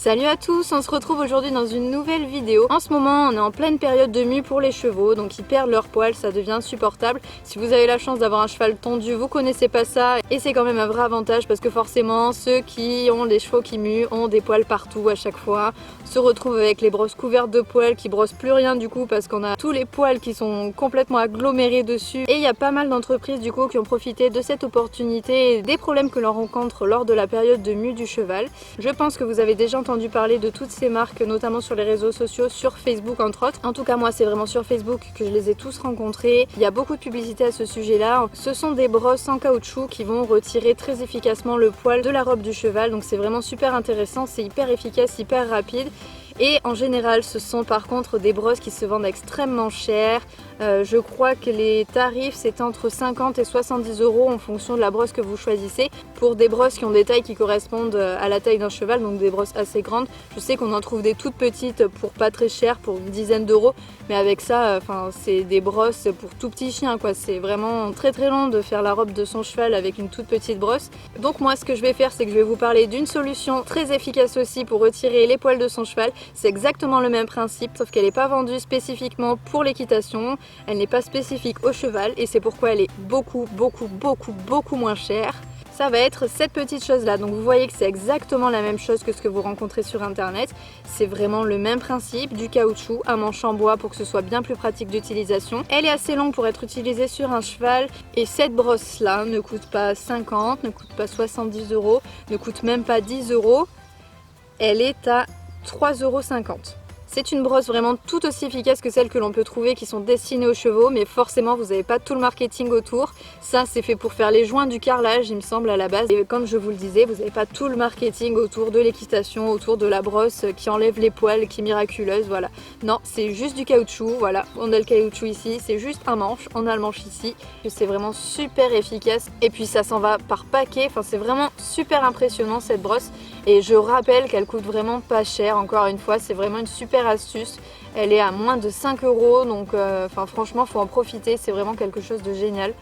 Salut à tous, on se retrouve aujourd'hui dans une nouvelle vidéo. En ce moment, on est en pleine période de mue pour les chevaux, donc ils perdent leurs poils, ça devient insupportable. Si vous avez la chance d'avoir un cheval tondu, vous connaissez pas ça, et c'est quand même un vrai avantage parce que forcément, ceux qui ont les chevaux qui muent ont des poils partout à chaque fois, se retrouvent avec les brosses couvertes de poils qui brossent plus rien du coup parce qu'on a tous les poils qui sont complètement agglomérés dessus. Et il y a pas mal d'entreprises du coup qui ont profité de cette opportunité et des problèmes que l'on rencontre lors de la période de mue du cheval. Je pense que vous avez déjà entendu parler de toutes ces marques, notamment sur les réseaux sociaux, sur Facebook entre autres. En tout cas moi c'est vraiment sur Facebook que je les ai tous rencontrés. Il y a beaucoup de publicité à ce sujet là. Ce sont des brosses en caoutchouc qui vont retirer très efficacement le poil de la robe du cheval, donc c'est vraiment super intéressant, c'est hyper efficace, hyper rapide. Et en général ce sont par contre des brosses qui se vendent extrêmement cher. Je crois que les tarifs c'est entre 50 et 70 € en fonction de la brosse que vous choisissez. Pour des brosses qui ont des tailles qui correspondent à la taille d'un cheval, donc des brosses assez grandes. Je sais qu'on en trouve des toutes petites pour pas très cher, pour une dizaine d'euros. Mais avec ça, c'est des brosses pour tout petit chien quoi. C'est vraiment très long de faire la robe de son cheval avec une toute petite brosse. Donc moi ce que je vais faire c'est que je vais vous parler d'une solution très efficace aussi pour retirer les poils de son cheval. C'est exactement le même principe sauf qu'elle n'est pas vendue spécifiquement pour l'équitation. Elle n'est pas spécifique au cheval et c'est pourquoi elle est beaucoup moins chère. Ça va être cette petite chose là, donc vous voyez que c'est exactement la même chose que ce que vous rencontrez sur internet. C'est vraiment le même principe, du caoutchouc, un manche en bois pour que ce soit bien plus pratique d'utilisation. Elle est assez longue pour être utilisée sur un cheval et cette brosse là ne coûte pas 50, ne coûte pas 70 €, ne coûte même pas 10 €. Elle est à 3,50 €. C'est une brosse vraiment tout aussi efficace que celles que l'on peut trouver qui sont destinées aux chevaux, mais forcément vous n'avez pas tout le marketing autour. Ça c'est fait pour faire les joints du carrelage il me semble à la base. Et comme je vous le disais, vous n'avez pas tout le marketing autour de l'équitation, autour de la brosse qui enlève les poils, qui est miraculeuse, voilà. Non, c'est juste du caoutchouc, voilà. On a le caoutchouc ici, c'est juste un manche, on a le manche ici. C'est vraiment super efficace et puis ça s'en va par paquet, c'est vraiment super impressionnant cette brosse. Et je rappelle qu'elle coûte vraiment pas cher, encore une fois, c'est vraiment une super astuce. Elle est à moins de 5 €, donc franchement, faut en profiter, c'est vraiment quelque chose de génial.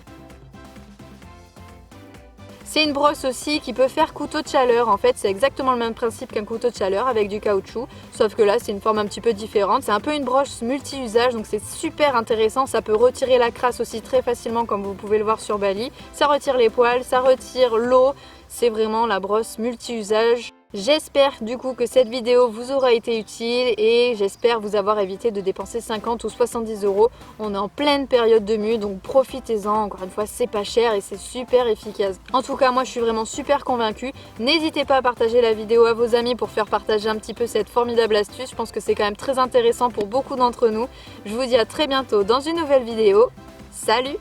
C'est une brosse aussi qui peut faire couteau de chaleur, en fait c'est exactement le même principe qu'un couteau de chaleur avec du caoutchouc, sauf que là c'est une forme un petit peu différente. C'est un peu une brosse multi-usage, donc c'est super intéressant, ça peut retirer la crasse aussi très facilement comme vous pouvez le voir sur Bali. Ça retire les poils, ça retire l'eau, c'est vraiment la brosse multi-usage. J'espère du coup que cette vidéo vous aura été utile et j'espère vous avoir évité de dépenser 50 ou 70 €. On est en pleine période de mue donc profitez-en, encore une fois c'est pas cher et c'est super efficace. En tout cas moi je suis vraiment super convaincue. N'hésitez pas à partager la vidéo à vos amis pour faire partager un petit peu cette formidable astuce. Je pense que c'est quand même très intéressant pour beaucoup d'entre nous. Je vous dis à très bientôt dans une nouvelle vidéo. Salut!